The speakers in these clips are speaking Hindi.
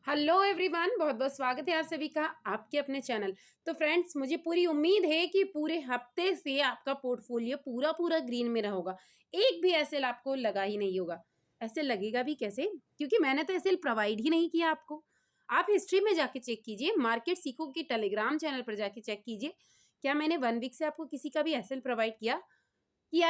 हेलो एवरीवन, बहुत बहुत स्वागत है आप सभी का आपके अपने चैनल। तो फ्रेंड्स, मुझे पूरी उम्मीद है कि पूरे हफ्ते से आपका पोर्टफोलियो पूरा पूरा ग्रीन में रहोगा। एक भी एसएल आपको लगा ही नहीं होगा। ऐसे लगेगा भी कैसे, क्योंकि मैंने तो एसएल प्रोवाइड ही नहीं किया आपको। आप हिस्ट्री में जाके चेक कीजिए, मार्केट सीखो की टेलीग्राम चैनल पर जाके चेक कीजिए। क्या मैंने 1 वीक से आपको किसी का भी एसएल प्रोवाइड किया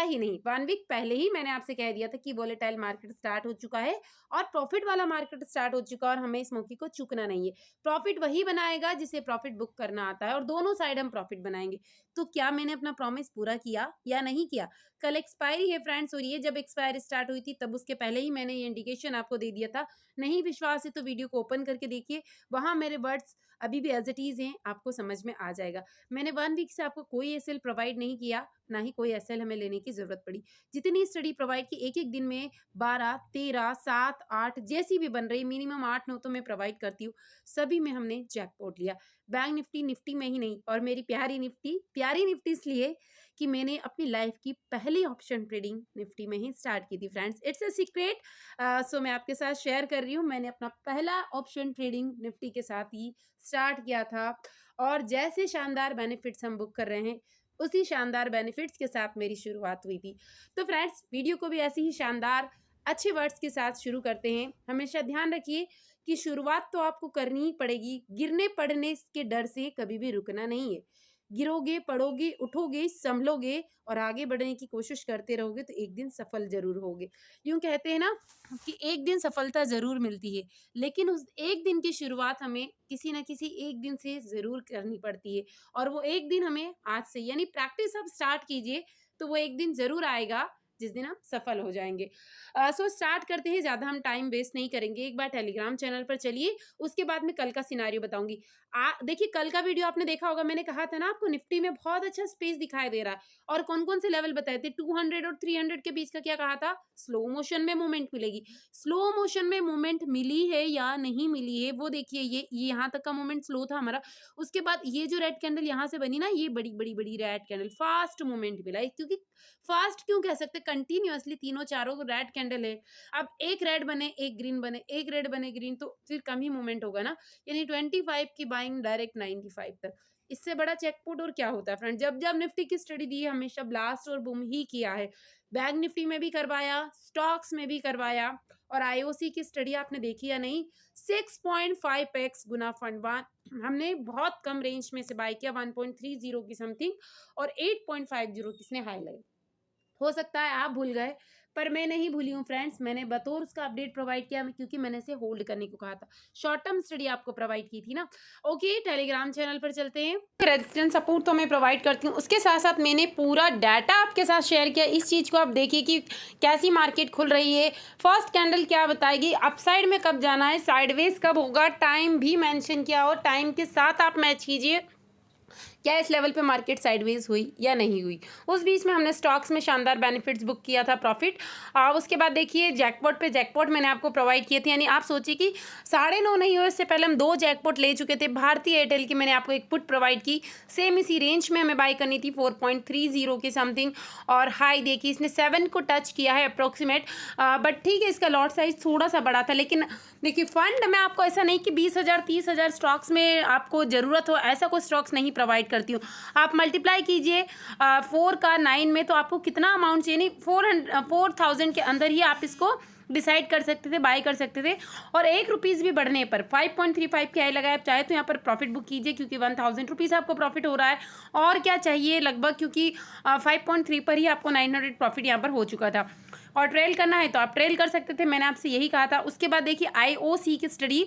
ही नहीं। 1 वीक पहले ही मैंने आपसे कह दिया था कि वोलेटाइल मार्केट स्टार्ट हो चुका है और प्रॉफिट वाला मार्केट स्टार्ट हो चुका है और हमें इस मौके को चूकना नहीं है। प्रॉफिट वही बनाएगा जिसे प्रॉफिट बुक करना आता है और दोनों साइड हम प्रॉफिट बनाएंगे। तो क्या मैंने अपना प्रॉमिस पूरा किया या नहीं किया? कल एक्सपायरी है फ्रेंड्स, और ये जब एक्सपायरी स्टार्ट हुई थी तब उसके पहले ही मैंने ये इंडिकेशन आपको दे दिया था। नहीं विश्वास है तो वीडियो को ओपन करके देखिए, वहां मेरे वर्ड्स अभी भी एज इट इज हैं, आपको समझ में आ जाएगा। मैंने 1 वीक से आपको कोई एसएल प्रोवाइड नहीं किया, ना ही कोई एसएल हमें लेने की जरूरत पड़ी। जितनी स्टडी प्रोवाइड की एक एक दिन में 12, 13, 7, 8 जैसी भी बन रही, मिनिमम 8-9 तो मैं प्रोवाइड करती हूँ। सभी में हमने जैकपॉट लिया। बैंक निफ्टी निफ्टी में ही नहीं, और मेरी प्यारी निफ्टी इसलिए कि मैंने अपनी लाइफ की पहली ऑप्शन ट्रेडिंग निफ्टी में ही स्टार्ट की थी फ्रेंड्स। इट्स अ सीक्रेट, सो मैं आपके साथ शेयर कर रही हूँ। मैंने अपना पहला ऑप्शन ट्रेडिंग निफ्टी के साथ ही स्टार्ट किया था, और जैसे शानदार बेनिफिट्स हम बुक कर रहे हैं उसी शानदार बेनिफिट्स के साथ मेरी शुरुआत हुई थी। तो फ्रेंड्स, वीडियो को भी ऐसे ही शानदार अच्छे वर्ड्स के साथ शुरू करते हैं। हमेशा ध्यान रखिए कि शुरुआत तो आपको करनी ही पड़ेगी। गिरने पड़ने के डर से कभी भी रुकना नहीं है। गिरोगे, पड़ोगे, उठोगे, संभलोगे और आगे बढ़ने की कोशिश करते रहोगे तो एक दिन सफल जरूर होगे। यूं कहते हैं ना कि एक दिन सफलता जरूर मिलती है, लेकिन उस एक दिन की शुरुआत हमें किसी न किसी एक दिन से जरूर करनी पड़ती है। और वो एक दिन हमें आज से, यानी प्रैक्टिस अब स्टार्ट कीजिए तो वो एक दिन जरूर आएगा जिस दिन आप सफल हो जाएंगे। सो स्टार्ट करते हैं, ज्यादा हम टाइम वेस्ट नहीं करेंगे। एक बार टेलीग्राम चैनल पर चलिए, उसके बाद मैं कल का सिनारियो बताऊंगी। देखिए, कल का वीडियो आपने देखा होगा, मैंने कहा था ना आपको निफ्टी में बहुत अच्छा स्पेस दिखाई दे रहा है। और कौन कौन से लेवल बताए थे? 200 और 300 के बीच का क्या कहा था? स्लो मोशन में मूवमेंट मिलेगी। स्लो मोशन में मूवमेंट मिली है या नहीं मिली है वो देखिए। ये यहाँ तक का मूवमेंट स्लो था हमारा। उसके बाद ये जो रेड कैंडल यहाँ से बनी ना, ये बड़ी बड़ी बड़ी रेड कैंडल, फास्ट मूवमेंट मिला है। क्योंकि फास्ट क्यों कह सकते, कंटिन्यूअसली तीनों चारों रेड कैंडल है। अब एक रेड बने, एक ग्रीन बने, एक रेड बने, ग्रीन, तो फिर कम ही मूवमेंट होगा ना। यानी 25 की बाइंग डायरेक्ट 95 तक। इससे बड़ा चेकपुट और क्या होता है फ्रेंड? जब जब निफ्टी की स्टडी दी है हमेशा ब्लास्ट और बूम ही किया है। बैंक निफ्टी में भी करवाया, स्टॉक्स में भी करवाया, और आईओसी की स्टडी आपने देखी या नहीं? 6.5x गुना फंड हमने बहुत कम रेंज में से बाय किया, 1.30 की समथिंग, और 8.50 किसने हाई लगे। हो सकता है आप भूल गए, पर मैं नहीं भूली हूँ फ्रेंड्स। मैंने बतौर उसका अपडेट प्रोवाइड किया, क्योंकि मैंने इसे होल्ड करने को कहा था। शॉर्ट टर्म स्टडी आपको प्रोवाइड की थी ना। ओके, टेलीग्राम चैनल पर चलते हैं। रेजिस्टेंस सपोर्ट तो मैं प्रोवाइड करती हूँ, उसके साथ साथ मैंने पूरा डाटा आपके साथ शेयर किया। इस चीज़ को आप देखिए कि कैसी मार्केट खुल रही है। फर्स्ट कैंडल क्या बताएगी, अपसाइड में कब जाना है, साइडवेज कब होगा, टाइम भी मेंशन किया, और टाइम के साथ आप मैच कीजिए क्या इस लेवल पे मार्केट साइडवेज हुई या नहीं हुई। उस बीच में हमने स्टॉक्स में शानदार बेनिफिट्स बुक किया था, प्रॉफिट। उसके बाद देखिए जैकपॉट पे जैकपॉट मैंने आपको प्रोवाइड किए थे। यानी आप सोचिए कि 9:30 नहीं हुए इससे पहले हम 2 जैकपॉट ले चुके थे। भारतीय एयरटेल की मैंने आपको एक पुट प्रोवाइड की, सेम इसी रेंज में हमें बाय करनी थी, 4.30 की समथिंग। और हाई देखिए इसने 7 को टच किया है अप्रोक्सीमेट, बट ठीक है, इसका लॉट साइज थोड़ा सा बड़ा था। लेकिन देखिए, फंड में आपको ऐसा नहीं कि 20,000 30,000 स्टॉक्स में आपको ज़रूरत हो, ऐसा कोई स्टॉक्स नहीं प्रोवाइड करती हूँ। आप मल्टीप्लाई कीजिए 4 का 9 में, तो आपको कितना अमाउंट चाहिए, नहीं 4,000 के अंदर ही आप इसको डिसाइड कर सकते थे, बाय कर सकते थे। और ₹1 भी बढ़ने पर 5.35 के आई लगाए। आप चाहे तो यहाँ पर प्रॉफिट बुक कीजिए, क्योंकि 1,000 रुपीज़ आपको प्रॉफिट हो रहा है। और क्या चाहिए लगभग, क्योंकि 5.3 पर ही आपको 900 प्रॉफिट यहाँ पर हो चुका था। और ट्रेल करना है तो आप ट्रेल कर सकते थे, मैंने आपसे यही कहा था। उसके बाद देखिए आईओसी की स्टडी,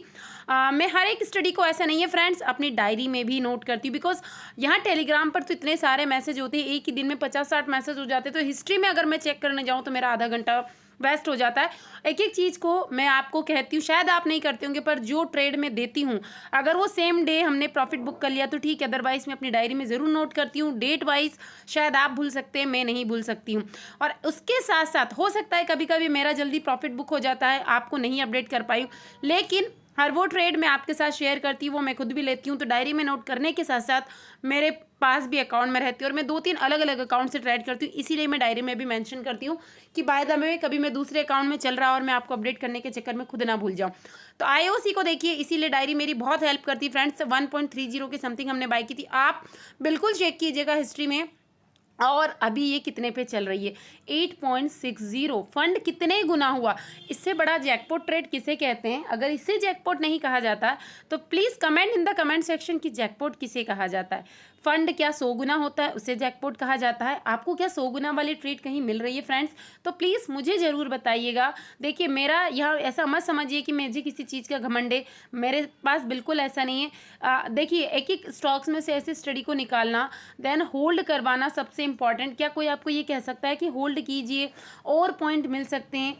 मैं हर एक स्टडी को, ऐसा नहीं है फ्रेंड्स, अपनी डायरी में भी नोट करती हूँ। बिकॉज यहाँ टेलीग्राम पर तो इतने सारे मैसेज होते हैं, एक ही दिन में 50-60 मैसेज हो जाते हैं। तो हिस्ट्री में अगर मैं चेक करने जाऊँ तो मेरा आधा घंटा वेस्ट हो जाता है। एक एक चीज़ को मैं आपको कहती हूँ, शायद आप नहीं करते होंगे, पर जो ट्रेड में देती हूँ, अगर वो सेम डे हमने प्रॉफिट बुक कर लिया तो ठीक है, अदरवाइज मैं अपनी डायरी में ज़रूर नोट करती हूँ डेट वाइज। शायद आप भूल सकते हैं, मैं नहीं भूल सकती हूँ। और उसके साथ साथ हो सकता है कभी कभी मेरा जल्दी प्रॉफिट बुक हो जाता है, आपको नहीं अपडेट कर पाई हूँ, लेकिन हर वो ट्रेड मैं आपके साथ शेयर करती हूँ, वो मैं खुद भी लेती हूँ। तो डायरी में नोट करने के साथ साथ मेरे पास भी अकाउंट में रहती है और मैं 2-3 अलग-अलग अकाउंट से ट्रेड करती हूँ। इसीलिए मैं डायरी में भी मेंशन करती हूँ कि बाय द वे कभी मैं दूसरे अकाउंट में चल रहा और मैं आपको अपडेट करने के चक्कर में खुद ना भूल जाऊँ। तो आईओसी को देखिए, इसीलिए डायरी मेरी बहुत हेल्प करती है फ्रेंड्स। 1.30 के समथिंग हमने बाय की थी। आप बिल्कुल चेक कीजिएगा हिस्ट्री में। और अभी ये कितने पे चल रही है? 8.60। फंड कितने गुना हुआ? इससे बड़ा जैकपॉट ट्रेड किसे कहते हैं? अगर इसे जैकपॉट नहीं कहा जाता तो please comment in the comment section कि जैकपॉट किसे कहा जाता है। फंड क्या 100 गुना होता है, उसे जैकपॉट कहा जाता है? आपको क्या 100 गुना वाली ट्रेड कहीं मिल रही है फ्रेंड्स? तो प्लीज़ मुझे ज़रूर बताइएगा। देखिए, मेरा यह ऐसा मत समझिए कि मुझे किसी चीज़ का घमंड है, मेरे पास बिल्कुल ऐसा नहीं है। देखिए, एक एक स्टॉक्स में से ऐसे स्टडी को निकालना, देन होल्ड करवाना सबसे इम्पॉर्टेंट। क्या कोई आपको ये कह सकता है कि होल्ड कीजिए और पॉइंट मिल सकते हैं?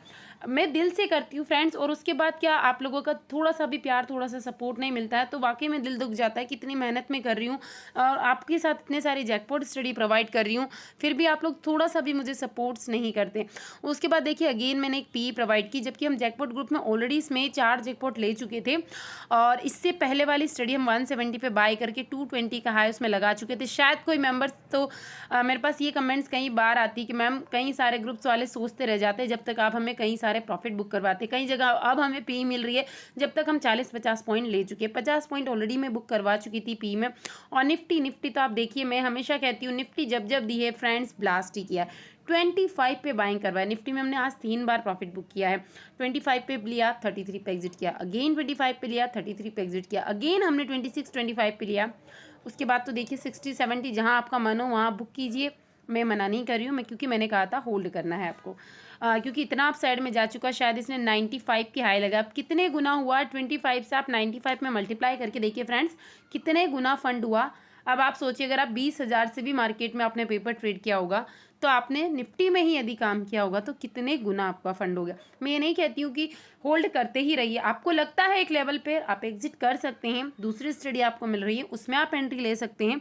मैं दिल से करती हूँ फ्रेंड्स, और उसके बाद क्या आप लोगों का थोड़ा सा भी प्यार, थोड़ा सा सपोर्ट नहीं मिलता है तो वाकई में दिल दुख जाता है। कितनी मेहनत में कर रही हूँ और आपके साथ इतने सारे जैकपॉट स्टडी प्रोवाइड कर रही हूँ, फिर भी आप लोग थोड़ा सा भी मुझे सपोर्ट्स नहीं करते। उसके बाद देखिए, अगेन मैंने एक पी प्रोवाइड की, जबकि हम जैकपॉट ग्रुप में ऑलरेडी इसमें 4 जैकपॉट ले चुके थे और इससे पहले वाली स्टडी हम 170 पे बाय करके 220 का हाई उसमें लगा चुके थे। शायद कोई मेंबर्स तो मेरे पास ये कमेंट्स कई बार आती कि मैम कई सारे ग्रुप्स वाले सोचते रह जाते हैं जब तक आप हमें कई सारे प्रॉफिट बुक करवाते। कई जगह अब हमें पी मिल रही है जब तक हम 40-50 पॉइंट ले चुके हैं। 50 पॉइंट ऑलरेडी मैं बुक करवा चुकी थी पी में। और निफ्टी तो आप देखिए, मैं हमेशा कहती हूँ निफ्टी जब जब दी है फ्रेंड्स, ब्लास्ट ही किया है। 25 पे बाइंग करवाया निफ्टी में हमने आज 3 बार प्रॉफिट बुक किया है। 25 पे लिया, 33 पे एग्जिट किया, अगेन 25 पे लिया, 33 पे एग्जिट किया, अगेन हमने 25 पे लिया। उसके बाद तो देखिए 60-70 जहाँ आपका मन हो वहाँ बुक कीजिए। मैं मना नहीं कर रही हूँ, क्योंकि मैंने कहा था होल्ड करना है आपको। क्योंकि इतना आप साइड में जा चुका, शायद इसने 95 की हाई लगा। अब कितने गुना हुआ? 25 से आप 95 में मल्टीप्लाई करके देखिए फ्रेंड्स, कितने गुना फंड हुआ। अब आप सोचिए, अगर आप 20,000 से भी मार्केट में आपने पेपर ट्रेड किया होगा तो आपने निफ्टी में ही यदि काम किया होगा तो कितने गुना आपका फंड हो गया। मैं ये नहीं कहती हूँ कि होल्ड करते ही रहिए। आपको लगता है एक लेवल पे आप एग्जिट कर सकते हैं, दूसरी स्टडी आपको मिल रही है उसमें आप एंट्री ले सकते हैं,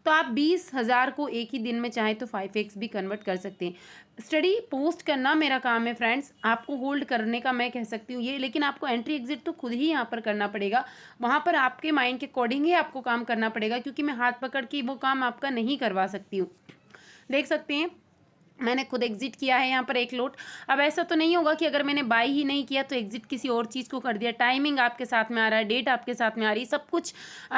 तो आप 20,000 को एक ही दिन में चाहे तो 5x भी कन्वर्ट कर सकते हैं। स्टडी पोस्ट करना मेरा काम है फ्रेंड्स, आपको होल्ड करने का मैं कह सकती हूँ ये, लेकिन आपको एंट्री एग्जिट तो खुद ही यहाँ पर करना पड़ेगा। वहाँ पर आपके माइंड के अकॉर्डिंग ही आपको काम करना पड़ेगा, क्योंकि मैं हाथ पकड़ के वो काम आपका नहीं करवा सकती हूँ। देख सकते हैं मैंने खुद एग्जिट किया है यहाँ पर एक लोट। अब ऐसा तो नहीं होगा कि अगर मैंने बाई ही नहीं किया तो एग्जिट किसी और चीज़ को कर दिया। टाइमिंग आपके साथ में आ रहा है, डेट आपके साथ में आ रही है, सब कुछ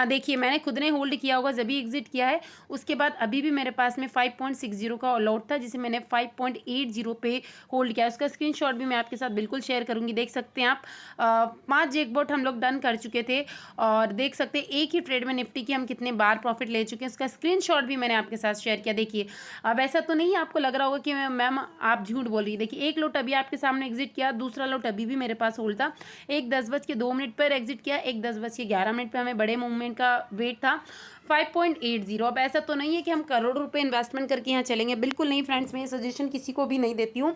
देखिए मैंने खुद ने होल्ड किया होगा जब भी एग्जिट किया है। उसके बाद अभी भी मेरे पास में 5.60 का लॉट था जिसे मैंने 5.80 पे होल्ड किया। उसका स्क्रीनशॉट भी मैं आपके साथ बिल्कुल शेयर करूँगी। देख सकते हैं आप 5 जैकपॉट हम लोग डन कर चुके थे और देख सकते हैं एक ही ट्रेड में निफ्टी की हम कितने बार प्रॉफिट ले चुके हैं। उसका स्क्रीनशॉट भी मैंने आपके साथ शेयर किया। देखिए, अब ऐसा तो नहीं आपको लग रहा होगा कि मैम आप झूठ बोल रही है। देखिए, एक लोट अभी आपके सामने एग्जिट किया, दूसरा लोट अभी भी मेरे पास होल्ड था। एक 10:02 पर एग्जिट किया, एक 10:11 पे हमें बड़े मूवमेंट का वेट था 5.80। अब ऐसा तो नहीं है कि हम करोड़ों रुपए इन्वेस्टमेंट करके यहाँ चलेंगे, बिल्कुल नहीं फ्रेंड्स। मैं ये सजेशन किसी को भी नहीं देती हूँ।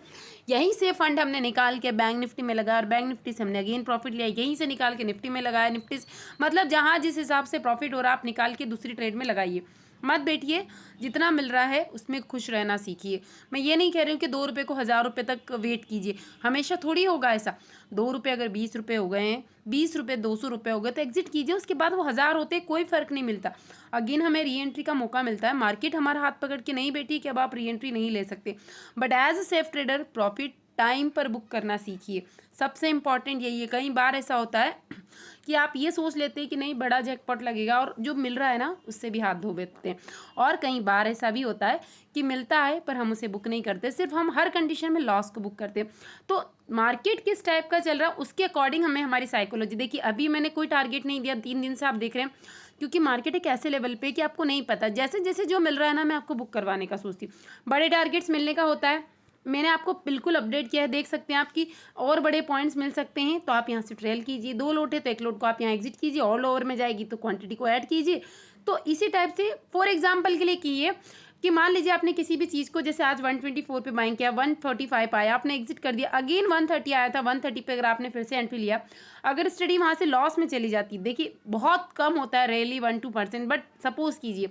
यहीं से फंड हमने निकाल के बैंक निफ्टी में लगाया और बैंक निफ्टी से हमने अगेन प्रॉफिट लिया, यहीं से निकाल के निफ्टी में लगाया। निफ्टी मतलब जहाँ जिस हिसाब से प्रॉफिट हो रहा है आप निकाल के दूसरी ट्रेड में लगाइए, मत बैठिए। जितना मिल रहा है उसमें खुश रहना सीखिए। मैं ये नहीं कह रही हूँ कि 2 रुपये को 1000 रुपये तक वेट कीजिए, हमेशा थोड़ी होगा ऐसा। 2 रुपये अगर 20 रुपये हो गए हैं, 20 रुपये 200 रुपये हो गए तो एग्जिट कीजिए। उसके बाद वो 1000 होते कोई फ़र्क नहीं मिलता। अगेन हमें री एंट्री का मौका मिलता है। मार्केट हमारा हाथ पकड़ के नहीं बैठी कि अब आप री एंट्री नहीं ले सकते, but as a safe trader profit time पर बुक करना सीखिए। सबसे इंपॉर्टेंट यही है। कई बार ऐसा होता है कि आप ये सोच लेते हैं कि नहीं बड़ा जैकपॉट लगेगा और जो मिल रहा है ना उससे भी हाथ धो देते हैं। और कई बार ऐसा भी होता है कि मिलता है पर हम उसे बुक नहीं करते, सिर्फ हम हर कंडीशन में लॉस को बुक करते हैं। तो मार्केट किस टाइप का चल रहा है उसके अकॉर्डिंग हमें हमारी साइकोलॉजी। देखिए, अभी मैंने कोई टारगेट नहीं दिया, 3 दिन से आप देख रहे हैं, क्योंकि मार्केट एक ऐसे लेवल पे कि आपको नहीं पता। जैसे जैसे जो मिल रहा है ना मैं आपको बुक करवाने का सोचती हूँ। बड़े टारगेट्स मिलने का होता है, मैंने आपको बिल्कुल अपडेट किया है। देख सकते हैं आपकी और बड़े पॉइंट्स मिल सकते हैं तो आप यहाँ से ट्रेल कीजिए। 2 लोट है तो 1 लोट को आप यहाँ एग्जिट कीजिए, ऑल ओवर में जाएगी तो क्वांटिटी को ऐड कीजिए। तो इसी टाइप से फॉर एग्जांपल के लिए कीजिए कि मान लीजिए आपने किसी भी चीज़ को, जैसे आज 124 पे बाइंग किया, 135 आया, आपने एग्जिट कर दिया, अगेन 130 आया था, 130 पे अगर आपने फिर से एंट्री लिया, अगर स्टडी वहाँ से लॉस में चली जाती, देखिए बहुत कम होता है, रेयरली 1-2%, बट सपोज कीजिए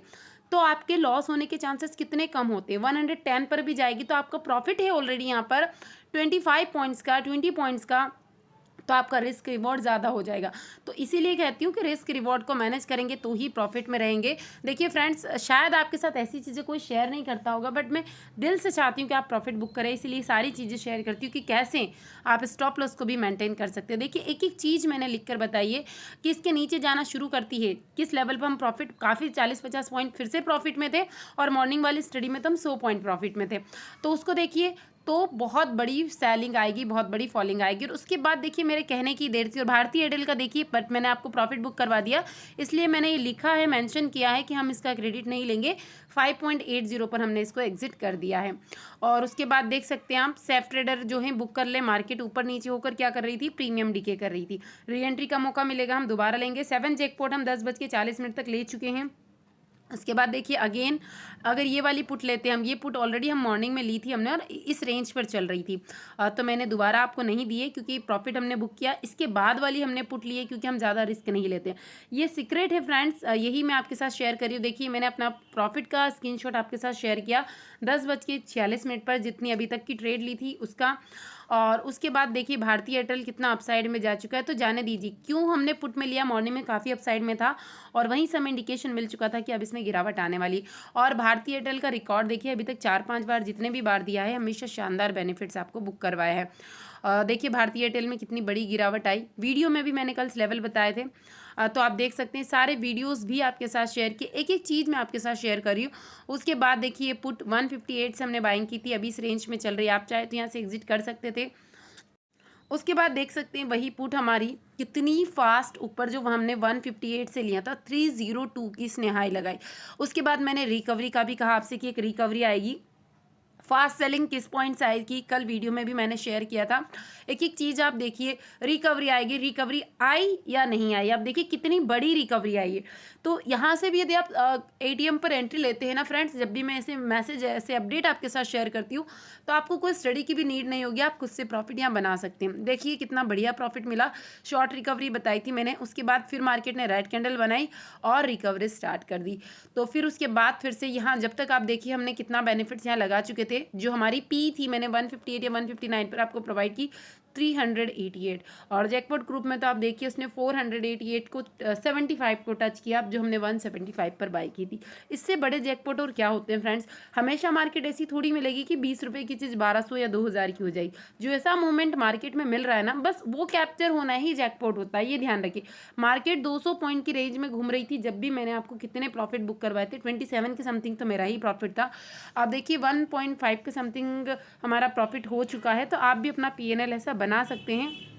तो आपके लॉस होने के चांसेस कितने कम होते हैं। 110 पर भी जाएगी तो आपका प्रॉफिट है ऑलरेडी यहाँ पर 25 पॉइंट्स का, 20 पॉइंट्स का, तो आपका रिस्क रिवॉर्ड ज़्यादा हो जाएगा। तो इसीलिए कहती हूँ कि रिस्क रिवॉर्ड को मैनेज करेंगे तो ही प्रॉफिट में रहेंगे। देखिए फ्रेंड्स, शायद आपके साथ ऐसी चीज़ें कोई शेयर नहीं करता होगा, बट मैं दिल से चाहती हूँ कि आप प्रॉफिट बुक करें, इसीलिए सारी चीज़ें शेयर करती हूँ कि कैसे आप स्टॉप लॉस को भी मेंटेन कर सकते हैं। देखिए एक एक चीज़ मैंने लिख कर बताई है कि इसके नीचे जाना शुरू करती है, किस लेवल पर हम प्रॉफिट काफ़ी 40-50 पॉइंट फिर से प्रॉफिट में थे, और मॉर्निंग वाली स्टडी में तो हम 100 पॉइंट प्रॉफिट में थे। तो उसको देखिए, तो बहुत बड़ी सेलिंग आएगी, बहुत बड़ी फॉलिंग आएगी। और उसके बाद देखिए मेरे कहने की देर थी। और भारतीय एयरटेल का देखिए, बट मैंने आपको प्रॉफिट बुक करवा दिया, इसलिए मैंने ये लिखा है, मेंशन किया है कि हम इसका क्रेडिट नहीं लेंगे। 5.80 पर हमने इसको एग्जिट कर दिया है। और उसके बाद देख सकते हैं आप, सेफ ट्रेडर जो है बुक कर ले, मार्केट ऊपर नीचे होकर क्या कर रही थी, प्रीमियम डीके कर रही थी। री एंट्री का मौका मिलेगा, हम दोबारा लेंगे। 7 जैकपॉट हम 10:40 तक ले चुके हैं। उसके बाद देखिए अगेन, अगर ये वाली पुट लेते हैं हम, ये पुट ऑलरेडी हम मॉर्निंग में ली थी हमने, और इस रेंज पर चल रही थी, तो मैंने दोबारा आपको नहीं दिए क्योंकि प्रॉफिट हमने बुक किया। इसके बाद वाली हमने पुट ली है क्योंकि हम ज़्यादा रिस्क नहीं लेते हैं। ये सीक्रेट है फ्रेंड्स, यही मैं आपके साथ शेयर कर रही हूँ। देखिए मैंने अपना प्रॉफिट का स्क्रीनशॉट आपके साथ शेयर किया 10:46 पर, जितनी अभी तक की ट्रेड ली थी उसका। और उसके बाद देखिए भारतीय एयरटेल कितना अपसाइड में जा चुका है, तो जाने दीजिए। क्यों हमने पुट में लिया, मॉर्निंग में काफ़ी अपसाइड में था और वहीं से हमें इंडिकेशन मिल चुका था कि अब इसमें गिरावट आने वाली। और भारतीय एयरटेल का रिकॉर्ड देखिए, अभी तक 4-5 बार जितने भी बार दिया है, हमेशा शानदार बेनिफिट्स आपको बुक करवाए हैं। देखिए भारतीय एयरटेल में कितनी बड़ी गिरावट आई, वीडियो में भी मैंने कल लेवल बताए थे, तो आप देख सकते हैं। सारे वीडियोस भी आपके साथ शेयर किए, एक एक चीज़ मैं आपके साथ शेयर कर रही हूँ। उसके बाद देखिए पुट 158 से हमने बाइंग की थी, अभी इस रेंज में चल रही है, आप चाहे तो यहाँ से एग्जिट कर सकते थे। उसके बाद देख सकते हैं वही पुट हमारी कितनी फास्ट ऊपर, जो हमने 158 से लिया था 302 की इसने हाई लगाई। उसके बाद मैंने रिकवरी का भी कहा आपसे कि एक रिकवरी आएगी। फास्ट सेलिंग किस पॉइंट से आएगी, कल वीडियो में भी मैंने शेयर किया था। एक एक चीज़ आप देखिए, रिकवरी आएगी, रिकवरी आई या नहीं आई, आप देखिए कितनी बड़ी रिकवरी आई है। तो यहाँ से भी यदि आप एटीएम पर एंट्री लेते हैं ना फ्रेंड्स, जब भी मैं ऐसे मैसेज ऐसे अपडेट आपके साथ शेयर करती हूँ, तो आपको कोई स्टडी की भी नीड नहीं होगी, आप खुद से प्रॉफिट यहाँ बना सकते हैं। देखिए कितना बढ़िया प्रॉफिट मिला। शॉर्ट रिकवरी बताई थी मैंने, उसके बाद फिर मार्केट ने रेड कैंडल बनाई और रिकवरी स्टार्ट कर दी। तो फिर उसके बाद फिर से यहाँ जब तक आप देखिए हमने कितना बेनिफिट्स यहाँ लगा चुके थे। जो हमारी पी थी, मैंने 158 या 159 पर आपको प्रोवाइड की 388। और जैकपॉट ग्रुप में तो आप देखिए उसने 488 को 75 को टच किया, जो हमने 175 पर बाई की थी। इससे बड़े जैकपॉट और क्या होते हैं फ्रेंड्स। हमेशा मार्केट ऐसी थोड़ी मिलेगी कि 20 रुपये की चीज़ 1200 या 2000 की हो जाएगी। जो ऐसा मूवमेंट मार्केट में मिल रहा है ना, बस वो कैप्चर होना ही जैकपॉट होता है, ये ध्यान रखिए। मार्केट 200 पॉइंट की रेंज में घूम रही थी जब भी मैंने आपको कितने प्रॉफिट बुक करवाए थे, 27 के समथिंग तो मेरा ही प्रॉफिट था। आप देखिए 1.5 के समथिंग हमारा प्रॉफिट हो चुका है। तो आप भी अपना पीएनएल ऐसा बना सकते हैं।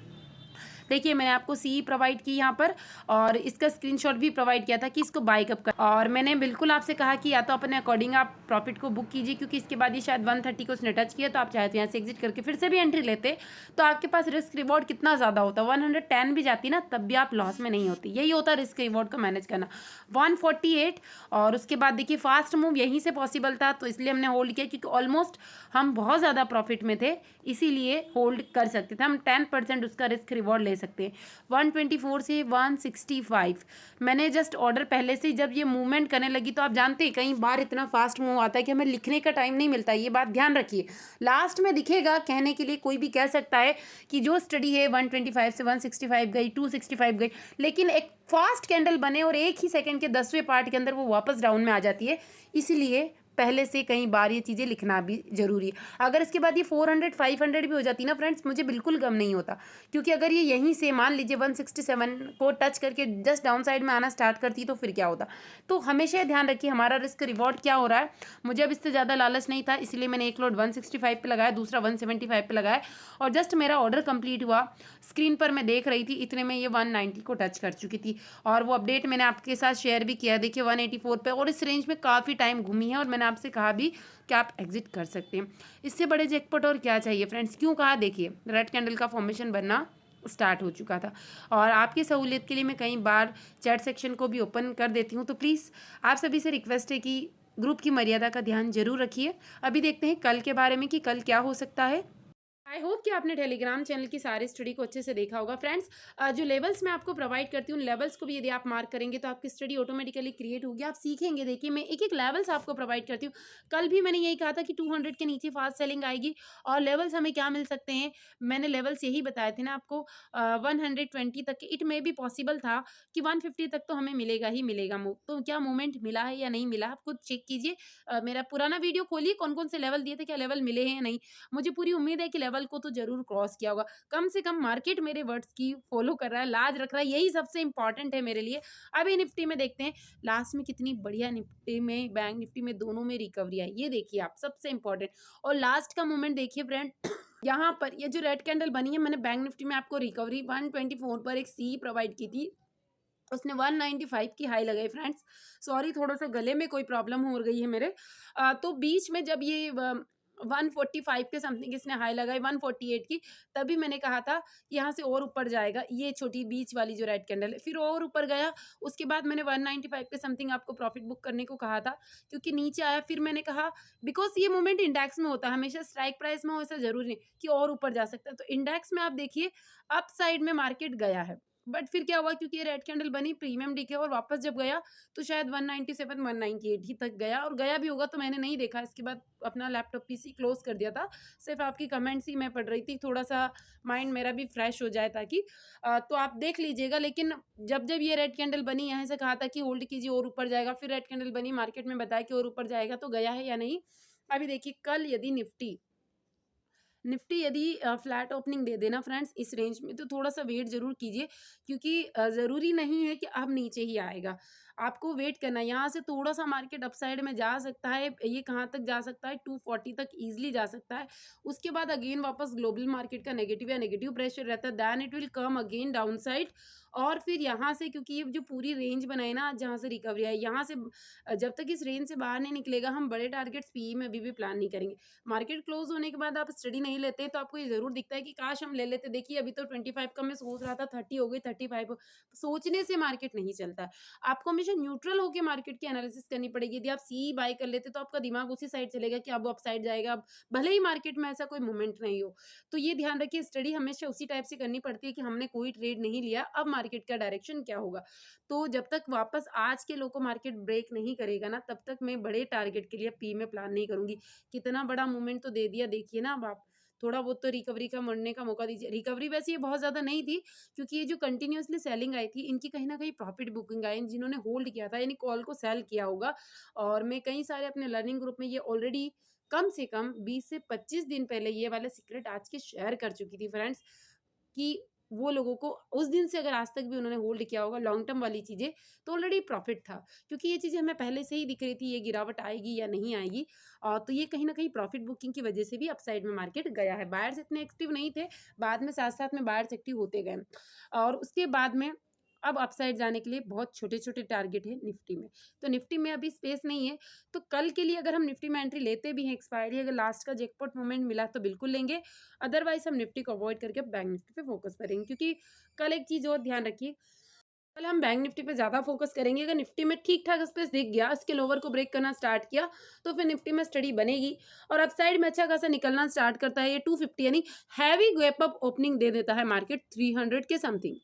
देखिए मैंने आपको सी प्रोवाइड की यहाँ पर, और इसका स्क्रीनशॉट भी प्रोवाइड किया था कि इसको बाय कब कर। और मैंने बिल्कुल आपसे कहा कि या तो अपने अकॉर्डिंग आप प्रॉफिट को बुक कीजिए, क्योंकि इसके बाद ये शायद 130 को उसने टच किया, तो आप चाहे तो यहाँ से एग्जिट करके फिर से भी एंट्री लेते, तो आपके पास रिस्क रिवॉर्ड कितना ज़्यादा होता, 110 भी जाती ना, तब भी आप लॉस में नहीं होती। यही होता रिस्क रिवॉर्ड को मैनेज करना। 148, और उसके बाद देखिए फास्ट मूव यहीं से पॉसिबल था, तो इसलिए हमने होल्ड किया, क्योंकि ऑलमोस्ट हम बहुत ज़्यादा प्रॉफिट में थे, इसीलिए होल्ड कर सकते थे। हम 10% उसका रिस्क रिवॉर्ड ले सकते हैं। 124 से 165 मैंने जस्ट ऑर्डर पहले से, जब ये मूवमेंट करने लगी, तो आप जानते हैं कई बार इतना फास्ट मूव आता है कि हमें लिखने का टाइम नहीं मिलता, ये बात ध्यान रखिए। लास्ट में दिखेगा, कहने के लिए कोई भी कह सकता है कि जो स्टडी है 125 से 165 गई, 265 गई, लेकिन एक फास्ट कैंडल बने और एक ही सेकंड के 10वें पार्ट के अंदर वो वापस डाउन में आ जाती है। इसीलिए पहले से कई बार ये चीज़ें लिखना भी ज़रूरी है। अगर इसके बाद ये 400 500 भी हो जाती ना फ्रेंड्स, मुझे बिल्कुल गम नहीं होता, क्योंकि अगर ये यहीं से मान लीजिए 167 को टच करके जस्ट डाउन साइड में आना स्टार्ट करती तो फिर क्या होता। तो हमेशा ध्यान रखिए हमारा रिस्क रिवॉर्ड क्या हो रहा है। मुझे अब इससे ज़्यादा लालच नहीं था, इसलिए मैंने एक लोड 165 पे लगाया, दूसरा 175 पे लगाया, और जस्ट मेरा ऑर्डर कंप्लीट हुआ। स्क्रीन पर मैं देख रही थी, इतने में ये 190 को टच कर चुकी थी, और वो अपडेट मैंने आपके साथ शेयर भी किया। देखिए 184 पे, और इस रेंज में काफ़ी टाइम घूमी है, और मैंने आपसे कहा भी कि आप एग्जिट कर सकते हैं। इससे बड़े जैकपॉट और क्या चाहिए फ्रेंड्स। क्यों कहा, देखिए रेड कैंडल का फॉर्मेशन बनना स्टार्ट हो चुका था, और आपकी सहूलियत के लिए मैं कई बार चैट सेक्शन को भी ओपन कर देती हूँ। तो प्लीज़ आप सभी से रिक्वेस्ट है कि ग्रुप की मर्यादा का ध्यान जरूर रखिए। अभी देखते हैं कल के बारे में कि कल क्या हो सकता है। आई होप कि आपने टेलीग्राम चैनल की सारी स्टडी को अच्छे से देखा होगा फ्रेंड्स। जो लेवल्स मैं आपको प्रोवाइड करती हूँ, लेवल्स को भी यदि आप मार्क करेंगे तो आपकी स्टडी ऑटोमेटिकली क्रिएट होगी, आप सीखेंगे। देखिए मैं एक एक लेवल्स आपको प्रोवाइड करती हूँ। कल भी मैंने यही कहा था कि 200 के नीचे फास्ट सेलिंग आएगी और लेवल्स हमें क्या मिल सकते हैं, मैंने लेवल्स यही बताए थे ना आपको। 120 तक इट मे भी पॉसिबल था कि 150 तक तो हमें मिलेगा ही मिलेगा। तो क्या मूवमेंट मिला है या नहीं मिला, आप खुद चेक कीजिए। मेरा पुराना वीडियो खोलिए, कौन कौन से लेवल दिए थे, क्या लेवल मिले हैं या नहीं। मुझे पूरी उम्मीद है कि लेवल को तो जरूर क्रॉस किया होगा। कम से कम मार्केट मेरे वर्ड्स की फॉलो कर रहा है, लाज रख रहा है, यही सबसे इंपॉर्टेंट है मेरे लिए। अभी निफ्टी में देखते हैं लास्ट में कितनी बढ़िया निफ्टी में, बैंक निफ्टी में, दोनों में रिकवरी आई। ये देखिए आप, सबसे इंपॉर्टेंट। और लास्ट का मोमेंट देखिए फ्रेंड, यहाँ पर ये जो रेड कैंडल बनी है, मैंने बैंक निफ्टी में आपको रिकवरी 124 पर एक सी प्रोवाइड की थी, उसने 195 की हाई लगाई फ्रेंड्स। सॉरी, थोड़ा सा गले में कोई प्रॉब्लम हो गई है मेरे। तो बीच में जब ये 145 के समथिंग इसने हाई लगाई, 148 की, तभी मैंने कहा था कि यहाँ से और ऊपर जाएगा। ये छोटी बीच वाली जो रेड कैंडल है, फिर और ऊपर गया। उसके बाद मैंने 195 के समथिंग आपको प्रॉफिट बुक करने को कहा था, क्योंकि नीचे आया। फिर मैंने कहा बिकॉज ये मूवमेंट इंडेक्स में होता है हमेशा, स्ट्राइक प्राइस में हो ऐसा जरूरी नहीं कि और ऊपर जा सकता है। तो इंडेक्स में आप देखिए अप साइड में मार्केट गया है, बट फिर क्या हुआ, क्योंकि ये रेड कैंडल बनी प्रीमियम डीके और वापस जब गया तो शायद 197 198 ही तक गया, और गया भी होगा तो मैंने नहीं देखा। इसके बाद अपना लैपटॉप पीसी क्लोज कर दिया था, सिर्फ आपकी कमेंट्स ही मैं पढ़ रही थी, थोड़ा सा माइंड मेरा भी फ्रेश हो जाए ताकि तो आप देख लीजिएगा। लेकिन जब जब ये रेड कैंडल बनी, यहाँ से कहा था कि होल्ड कीजिए और ऊपर जाएगा, फिर रेड कैंडल बनी, मार्केट में बताया कि और ऊपर जाएगा, तो गया है या नहीं। अभी देखिए कल यदि निफ्टी यदि फ्लैट ओपनिंग दे देना फ्रेंड्स इस रेंज में, तो थोड़ा सा वेट जरूर कीजिए, क्योंकि ज़रूरी नहीं है कि अब नीचे ही आएगा, आपको वेट करना है। यहाँ से थोड़ा सा मार्केट अपसाइड में जा सकता है। ये कहाँ तक जा सकता है, 240 तक ईजिली जा सकता है। उसके बाद अगेन वापस ग्लोबल मार्केट का नेगेटिव या नेगेटिव प्रेशर रहता है, then it will come again down side. और फिर यहाँ से, क्योंकि ये जो पूरी रेंज बनाई ना जहाँ से रिकवरी आई, यहाँ से जब तक इस रेंज से बाहर नहीं निकलेगा, हम बड़े टारगेट्स पीई में अभी भी प्लान नहीं करेंगे। मार्केट क्लोज होने के बाद आप स्टडी नहीं लेते हैं तो आपको ये जरूर दिखता है कि काश हम ले लेते। देखिए अभी तो 25 का मैं सोच रहा था, 30 हो गई, 35 सोचने से मार्केट नहीं चलता है। आपको हमेशा न्यूट्रल होकर मार्केट की एनालिसिस करनी पड़ेगी। यदि आप सी बाय कर लेते तो आपका दिमाग उसी साइड चलेगा कि अब अपसाइड जाएगा, अब भले ही मार्केट में ऐसा कोई मूवमेंट नहीं हो। तो ये ध्यान रखिए, स्टडी हमेशा उसी टाइप से करनी पड़ती है कि हमने कोई ट्रेड नहीं लिया, अब मार्केट का डायरेक्शन क्या होगा। तो जब तक वापस आज के लो को मार्केट ब्रेक नहीं करेगा ना, तब तक मैं बड़े टारगेट के लिए पी में प्लान नहीं करूंगी। कितना बड़ा मूवमेंट तो दे दिया, देखिए ना अब आप, थोड़ा बहुत तो रिकवरी का मरने का मौका दीजिए। रिकवरी वैसे ये बहुत ज़्यादा नहीं थी, क्योंकि ये जो कंटिन्यूअसली सेलिंग आई थी, इनकी कहीं ना कहीं प्रॉफिट बुकिंग आई, जिन्होंने होल्ड किया था यानी कॉल को सेल किया होगा। और मैं कई सारे अपने लर्निंग ग्रुप में ये ऑलरेडी कम से कम 20 से 25 दिन पहले ये वाले सीक्रेट आज के शेयर कर चुकी थी फ्रेंड्स, कि वो लोगों को उस दिन से अगर आज तक भी उन्होंने होल्ड किया होगा लॉन्ग टर्म वाली चीज़ें, तो ऑलरेडी प्रॉफिट था। क्योंकि ये चीज़ें हमें पहले से ही दिख रही थी, ये गिरावट आएगी या नहीं आएगी। तो ये कहीं ना कहीं प्रॉफिट बुकिंग की वजह से भी अपसाइड में मार्केट गया है। बायर्स इतने एक्टिव नहीं थे, बाद में साथ साथ में बायर्स एक्टिव होते गए, और उसके बाद में अब अपसाइड जाने के लिए बहुत छोटे छोटे टारगेट है निफ्टी में। तो निफ्टी में अभी स्पेस नहीं है। तो कल के लिए अगर हम निफ्टी में एंट्री लेते भी हैं, एक्सपायरी अगर लास्ट का जैकपॉट मोमेंट मिला तो बिल्कुल लेंगे, अदरवाइज हम निफ्टी को अवॉइड करके बैंक निफ्टी पे फोकस करेंगे। क्योंकि कल एक चीज़ और ध्यान रखिए, कल हम बैंक निफ्टी पे ज़्यादा फोकस करेंगे। अगर निफ्टी में ठीक ठाक स्पेस दिख गया, इसके लोअर को ब्रेक करना स्टार्ट किया, तो फिर निफ्टी में स्टडी बनेगी और अपसाइड में अच्छा खासा निकलना स्टार्ट करता है। ये 250 यानी हैवी गैप अप ओपनिंग दे देता है मार्केट 300 के समथिंग,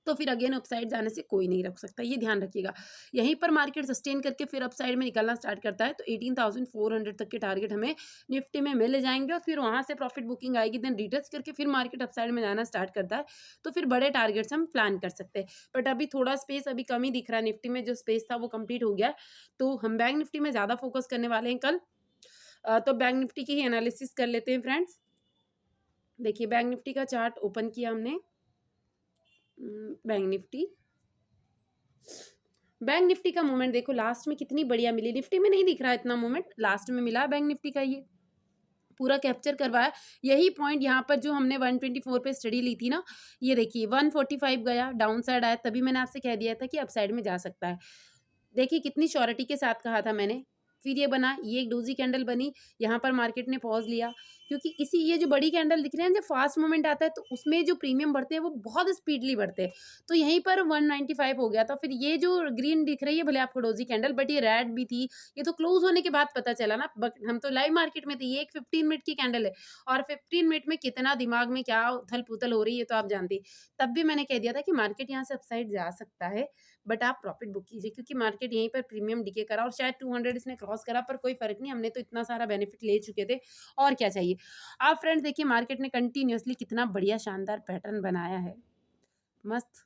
तो फिर अगेन अपसाइड जाने से कोई नहीं रोक सकता, ये ध्यान रखिएगा। यहीं पर मार्केट सस्टेन करके फिर अपसाइड में निकलना स्टार्ट करता है, तो 18,400 तक के टारगेट हमें निफ्टी में मिल जाएंगे, और फिर वहाँ से प्रॉफिट बुकिंग आएगी, देन रिटर्च करके फिर मार्केट अपसाइड में जाना स्टार्ट करता है, तो फिर बड़े टारगेट्स हम प्लान कर सकते हैं। बट अभी थोड़ा स्पेस अभी कम ही दिख रहा है, निफ्टी में जो स्पेस था वो कंप्लीट हो गया है, तो हम बैंक निफ्टी में ज़्यादा फोकस करने वाले हैं कल। तो बैंक निफ्टी की ही एनालिसिस कर लेते हैं फ्रेंड्स। देखिए बैंक निफ्टी का चार्ट ओपन किया हमने, बैंक निफ्टी का मूवमेंट देखो लास्ट में कितनी बढ़िया मिली। निफ्टी में नहीं दिख रहा इतना मूवमेंट, लास्ट में मिला बैंक निफ्टी का, ये पूरा कैप्चर करवाया। यही पॉइंट यहाँ पर जो हमने 124 पे स्टडी ली थी ना, ये देखिए 145 गया, डाउन साइड आया, तभी मैंने आपसे कह दिया था कि अपसाइड में जा सकता है। देखिए कितनी श्योरिटी के साथ कहा था मैंने। फिर ये बना, ये एक डोजी कैंडल बनी, यहाँ पर मार्केट ने पॉज लिया, क्योंकि इसी ये जो बड़ी कैंडल दिख रही है, जब फास्ट मूवमेंट आता है तो उसमें जो प्रीमियम बढ़ते हैं वो बहुत स्पीडली बढ़ते हैं। तो यहीं पर 195 हो गया था। फिर ये जो ग्रीन दिख रही है भले आपको डोजी कैंडल, बट ये रेड भी थी। ये तो क्लोज होने के बाद पता चला ना, बट हम तो लाइव मार्केट में थे। ये एक 15 मिनट की कैंडल है और 15 मिनट में कितना दिमाग में क्या उथल-पुथल हो रही है तो आप जानते हैं। तब भी मैंने कह दिया था कि मार्केट यहाँ से अपसाइड जा सकता है, बट आप प्रॉफिट बुक कीजिए क्योंकि मार्केट यहीं पर प्रीमियम डिके करा और शायद 200 इसने क्रॉस करा, पर कोई फ़र्क नहीं, हमने तो इतना सारा बेनिफिट ले चुके थे, और क्या चाहिए। अब फ्रेंड्स देखिए मार्केट ने कंटिन्यूअसली कितना बढ़िया शानदार पैटर्न बनाया है। मस्त।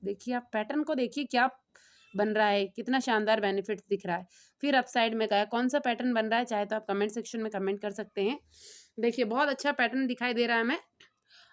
देखिए आप पैटर्न को देखिए क्या बन रहा है, कितना शानदार बेनिफिट्स दिख रहा है। फिर अपसाइड में गया, कौन सा पैटर्न बन रहा है चाहे तो आप कमेंट सेक्शन में कमेंट कर सकते हैं। देखिए बहुत अच्छा पैटर्न दिखाई दे रहा है हमें।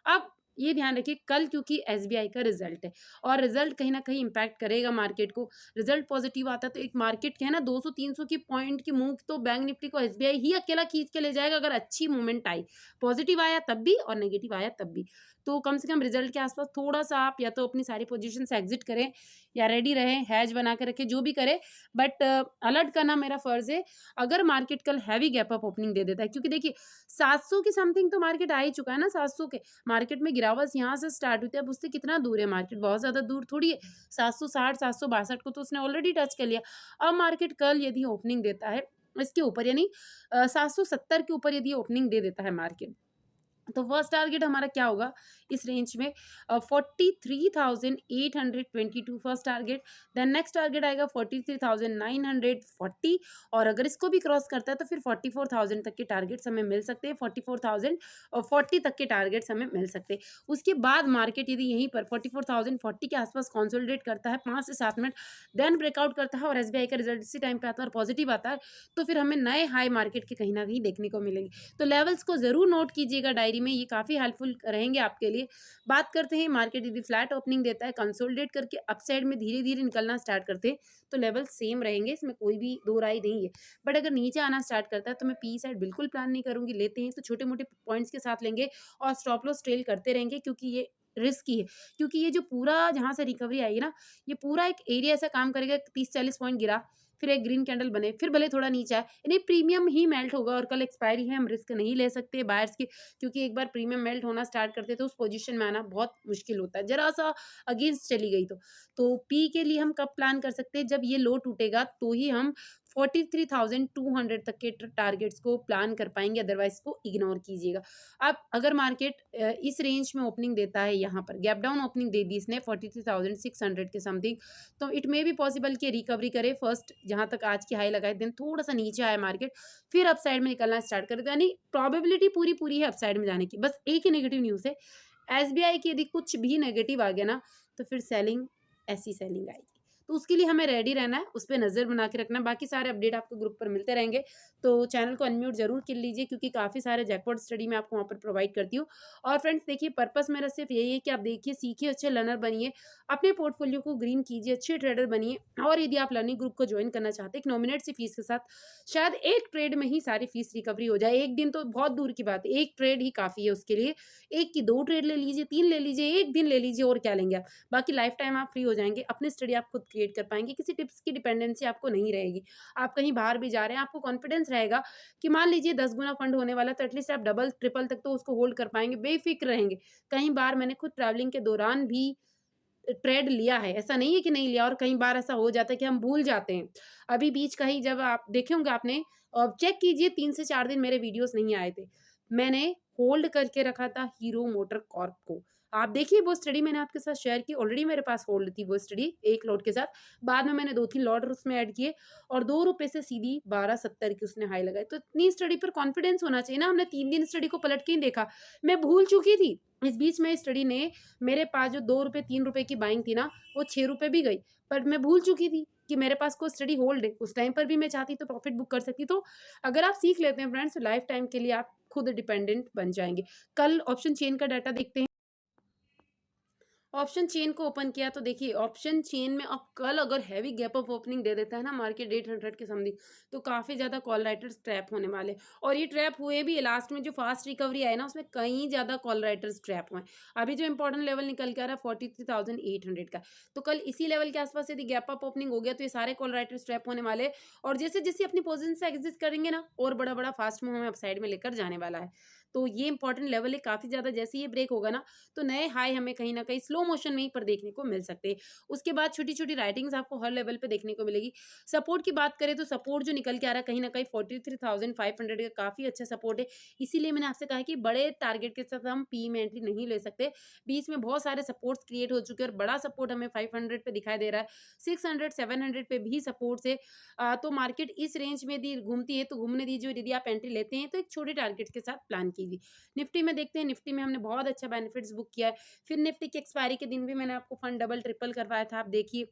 अब ये ध्यान रखिए कल क्योंकि एसबीआई का रिजल्ट है और रिजल्ट कहीं ना कहीं इम्पैक्ट करेगा मार्केट को। रिजल्ट पॉजिटिव आता है तो एक मार्केट के है ना 200-300 की पॉइंट की मूव तो बैंक निफ्टी को एसबीआई ही अकेला खींच के ले जाएगा, अगर अच्छी मूवमेंट आई। पॉजिटिव आया तब भी और नेगेटिव आया तब भी। तो कम से कम रिजल्ट के आसपास थोड़ा सा आप या तो अपनी सारी पोजीशन से एग्जिट करें या रेडी रहें, हैज बना के रखें, जो भी करें, बट अलर्ट करना मेरा फर्ज है। अगर मार्केट कल हैवी गैप अप ओपनिंग दे देता है, क्योंकि देखिए 700 की समथिंग तो मार्केट आ ही चुका है ना, 700 के मार्केट में गिरावट यहाँ से स्टार्ट हुई थी। अब उससे कितना दूर है मार्केट, बहुत ज़्यादा दूर थोड़ी है। 760 762 को तो उसने ऑलरेडी टच कर लिया। अब मार्केट कल यदि ओपनिंग देता है इसके ऊपर, यानी 770 के ऊपर यदि ओपनिंग दे देता है मार्केट, तो फर्स्ट टारगेट हमारा क्या होगा इस रेंज में, 43,822 first target. Then next target आएगा 43,940, और अगर इसको भी क्रॉस करता है तो फिर 44,000 तक के टारगेट्स हमें मिल सकते हैं, 44,040 तक के टारगेट्स हमें मिल सकते हैं। उसके बाद मार्केट यदि यहीं पर 44,040 के आसपास कंसोलिडेट करता है 5 से 7 मिनट, देन ब्रेकआउट करता है और एसबीआई का रिजल्ट इसी टाइम पे आता है और पॉजिटिव आता है, तो फिर हमें नए हाई मार्केट के कहीं ना कहीं देखने को मिलेंगे। तो लेवल्स को ज़रूर नोट कीजिएगा डायरी में, ये काफ़ी हेल्पफुल रहेंगे आपके लिए। बात करते हैं मार्केट यदि फ्लैट ओपनिंग देता है, कंसोलिडेट करके अपसाइड में धीरे-धीरे निकलना स्टार्ट करते हैं, तो लेवल सेम रहेंगे, इसमें कोई भी दो राय नहीं है। बट अगर नीचे आना स्टार्ट करता है तो मैं पी साइड बिल्कुल प्लान नहीं करूँगी, लेते हैं तो छोटे-मोटे पॉइंट्स के साथ लेंगे और स्टॉप लॉस ट्रेल करते रहेंगे, क्योंकि ये रिस्की है। क्योंकि ये जो पूरा जहाँ से रिकवरी आएगी ना, ये पूरा एक एरिया ऐसा काम करेगा, 30-40 पॉइंट गिरा, फिर एक ग्रीन कैंडल बने, फिर भले थोड़ा नीचे आए, यानी प्रीमियम ही मेल्ट होगा और कल एक्सपायरी है, हम रिस्क नहीं ले सकते बायर्स की, क्योंकि एक बार प्रीमियम मेल्ट होना स्टार्ट करते तो उस पोजीशन में आना बहुत मुश्किल होता है, जरा सा अगेंस्ट चली गई तो पी के लिए हम कब प्लान कर सकते हैं, जब ये लो टूटेगा तो ही हम 43,200 तक के टारगेट्स को प्लान कर पाएंगे, अदरवाइज को इग्नोर कीजिएगा। अब अगर मार्केट इस रेंज में ओपनिंग देता है, यहाँ पर गैप डाउन ओपनिंग दे दी इसने 43,600 के समथिंग, तो इट मे बी पॉसिबल कि रिकवरी करे, फर्स्ट जहाँ तक आज की हाई लगाए, देन थोड़ा सा नीचे आए मार्केट, फिर अपसाइड में निकलना स्टार्ट करे, तो यानी प्रोबेबिलिटी पूरी पूरी है अपसाइड में जाने की। बस एक ही नेगेटिव न्यूज़ है, एसबीआई की यदि कुछ भी नेगेटिव आ गया ना, तो फिर सेलिंग, ऐसी सेलिंग आएगी। तो उसके लिए हमें रेडी रहना है, उस पे नज़र बना के रखना है। बाकी सारे अपडेट आपको ग्रुप पर मिलते रहेंगे, तो चैनल को अनम्यूट ज़रूर कर लीजिए, क्योंकि काफ़ी सारे जैकपॉट स्टडी मैं आपको वहाँ पर प्रोवाइड करती हूँ। और फ्रेंड्स देखिए, पर्पस मेरा सिर्फ यही है कि आप देखिए, सीखिए, अच्छे लर्नर बनिए, अपने पोर्टफोलियो को ग्रीन कीजिए, अच्छे ट्रेडर बनिए। और यदि आप लर्निंग ग्रुप को ज्वाइन करना चाहते हैं एक नॉमिनेट सी फीस के साथ, शायद एक ट्रेड में ही सारी फीस रिकवरी हो जाए। एक दिन तो बहुत दूर की बात है, एक ट्रेड ही काफ़ी है उसके लिए। एक की 2 ट्रेड ले लीजिए, 3 ले लीजिए, 1 दिन ले लीजिए, और क्या लेंगे आप। बाकी लाइफ टाइम आप फ्री हो जाएँगे, अपनी स्टडी आप खुद क्रिएट कर पाएँगे, किसी टिप्स की डिपेंडेंसी आपको नहीं रहेगी। आप कहीं बाहर भी जा रहे हैं, आपको कॉन्फिडेंस रहेगा कि मान लीजिए 10 गुना फंड होने वाला है, तो एटलीस्ट आप डबल, ट्रिपल तक तो उसको होल्ड कर पाएँगे, बेफ़िक्र रहेंगे। कई बार मैंने खुद ट्रैवलिंग के दौरान भी ट्रेड लिया है, ऐसा नहीं है कि नहीं लिया, और कई बार ऐसा हो जाता है कि हम भूल जाते हैं। अभी बीच का ही जब आप देखे होंगे आपने, चेक कीजिए 3 से 4 दिन मेरे वीडियोज़ नहीं आए थे। मैंने होल्ड करके रखा था हीरो मोटर कॉर्प को। आप देखिए, वो स्टडी मैंने आपके साथ शेयर की, ऑलरेडी मेरे पास होल्ड थी वो स्टडी 1 लॉट के साथ। बाद में मैंने 2-3 लॉट उसमें ऐड किए और ₹2 से सीधी 12.70 की उसने हाई लगाई। तो इतनी स्टडी पर कॉन्फिडेंस होना चाहिए ना, हमने 3 दिन स्टडी को पलट के ही देखा। मैं भूल चुकी थी। इस बीच में स्टडी ने मेरे पास जो ₹2 ₹3 की बाइंग थी ना, वो ₹6 भी गई। पर मैं भूल चुकी थी कि मेरे पास कोई स्टडी होल्ड है। उस टाइम पर भी मैं चाहती तो प्रॉफिट बुक कर सकती। तो अगर आप सीख लेते हैं फ्रेंड्स, तो लाइफ टाइम के लिए आप खुद डिपेंडेंट बन जाएँगे। कल ऑप्शन चेन का डाटा देखते हैं। ऑप्शन चेन को ओपन किया तो देखिए, ऑप्शन चेन में अब कल अगर हैवी गैप अप ओपनिंग दे देता है ना मार्केट 800 के समथिंग, तो काफ़ी ज़्यादा कॉल राइटर्स ट्रैप होने वाले, और ये ट्रैप हुए भी। लास्ट में जो फास्ट रिकवरी आई ना, उसमें कई ज़्यादा कॉल राइटर्स ट्रैप हुए। अभी जो इंपॉर्टेंट लेवल निकल के आ रहा है 43,800 का, तो कल इसी लेवल के आसपास यदि गैप अप ओपनिंग हो गया तो ये सारे कॉल राइटर्स ट्रैप होने वाले, और जैसे जैसे अपनी पोजिशन से एग्जिट करेंगे ना, और बड़ा बड़ा फास्ट मूव हमें अपसाइड में लेकर जाने वाला है। तो ये इंपॉर्टेंट लेवल है काफ़ी ज़्यादा। जैसे ये ब्रेक होगा ना, तो नए हाई हमें कहीं न कहीं स्लो मोशन में ही पर देखने को मिल सकते हैं। उसके बाद छोटी-छोटी राइटिंग्स आपको हर लेवल पे देखने को मिलेगी। सपोर्ट की बात करें तो सपोर्ट जो निकल के आ रहा है कहीं न कहीं 43,500 का काफ़ी अच्छा सपोर्ट है। इसीलिए मैंने आपसे कहा है कि बड़े टारगेट के साथ हम पी में एंट्री नहीं ले सकते। बीच में बहुत सारे सपोर्ट्स क्रिएट हो चुके हैं और बड़ा सपोर्ट हमें 500 पे दिखाई दे रहा है। 600, 700 पे भी सपोर्ट्स है। तो मार्केट इस रेंज में यदि घूमती है तो घूमने दीजिए, और यदि आप एंट्री लेते हैं तो एक छोटे टारगेट के साथ प्लान कीजिए। निफ्टी में देखते हैं, निफ्टी में हमने बहुत अच्छा बेनिफिट्स बुक किया है। फिर निफ्टी की एक्सपायरी के दिन भी मैंने आपको फंड डबल ट्रिपल करवाया था, आप देखिए।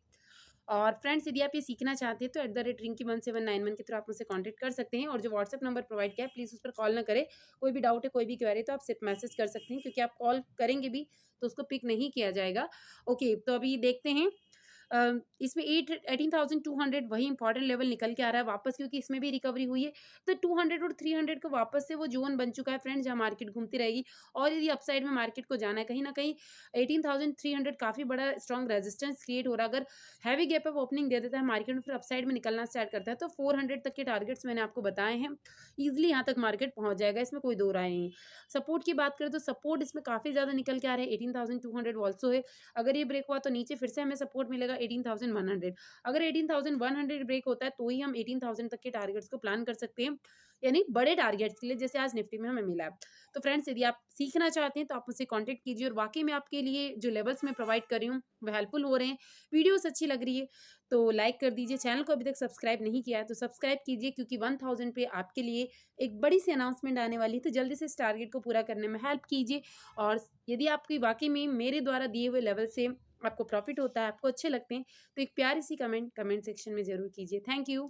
और फ्रेंड्स, यदि आप ये सीखना चाहते हैं तो @रिंकी1791 के थ्रू आप मुझसे कांटेक्ट कर सकते हैं, और जो व्हाट्सएप नंबर प्रोवाइड किया है प्लीज़ उस पर कॉल ना करें। कोई भी डाउट है, कोई भी क्वेरी, तो आप सिर्फ मैसेज कर सकते हैं, क्योंकि आप कॉल करेंगे भी तो उसको पिक नहीं किया जाएगा। ओके, तो अभी देखते हैं। इसमें 18,200 वही इंपॉर्टेंट लेवल निकल के आ रहा है वापस, क्योंकि इसमें भी रिकवरी हुई है। तो 200 और 300 का वापस से वो जोन बन चुका है फ्रेंड्स, जहाँ मार्केट घूमती रहेगी। और यदि अपसाइड में मार्केट को जाना है, कहीं न कहीं 18,300 काफ़ी बड़ा स्ट्रॉन्ग रेजिस्टेंस क्रिएट हो रहा है। अगर हैवी गैप अप ओपनिंग दे देता है मार्केट में, फिर अपसाइड में निकलना स्टार्ट करता है, तो 400 तक के टारगेट्स मैंने आपको बताए हैं। ईज़िली यहाँ तक मार्केट पहुँच जाएगा, इसमें कोई दो राय नहीं है। सपोर्ट की बात करें तो सपोर्ट इसमें काफ़ी ज़्यादा निकल के आ रहे हैं। 18,200 ऑल्सो है। अगर ये ब्रेक हुआ तो नीचे फिर से हमें सपोर्ट मिलेगा 18,100। अगर 18,100 ब्रेक होता है तो ही हम 18,000 तक के टारगेट्स को प्लान कर सकते हैं, यानी बड़े टारगेट्स के लिए, जैसे आज निफ्टी में हमें मिला है। तो फ्रेंड्स, यदि आप सीखना चाहते हैं तो आप मुझसे कांटेक्ट कीजिए, और वाकई में आपके लिए जो लेवल्स मैं प्रोवाइड कर रही हूँ वो हेल्पफुल हो रहे हैं। वीडियोस अच्छी लग रही है तो लाइक कर दीजिए। चैनल को अभी तक सब्सक्राइब नहीं किया है तो सब्सक्राइब कीजिए, क्योंकि 1000 पे आपके लिए एक बड़ी सी अनाउंसमेंट आने वाली है, तो जल्दी से इस टारगेट को पूरा करने में हेल्प कीजिए। और यदि आपकी वाकई में मेरे द्वारा दिए हुए लेवल से आपको प्रॉफिट होता है, आपको अच्छे लगते हैं, तो एक प्यारी सी कमेंट सेक्शन में ज़रूर कीजिए। Thank you.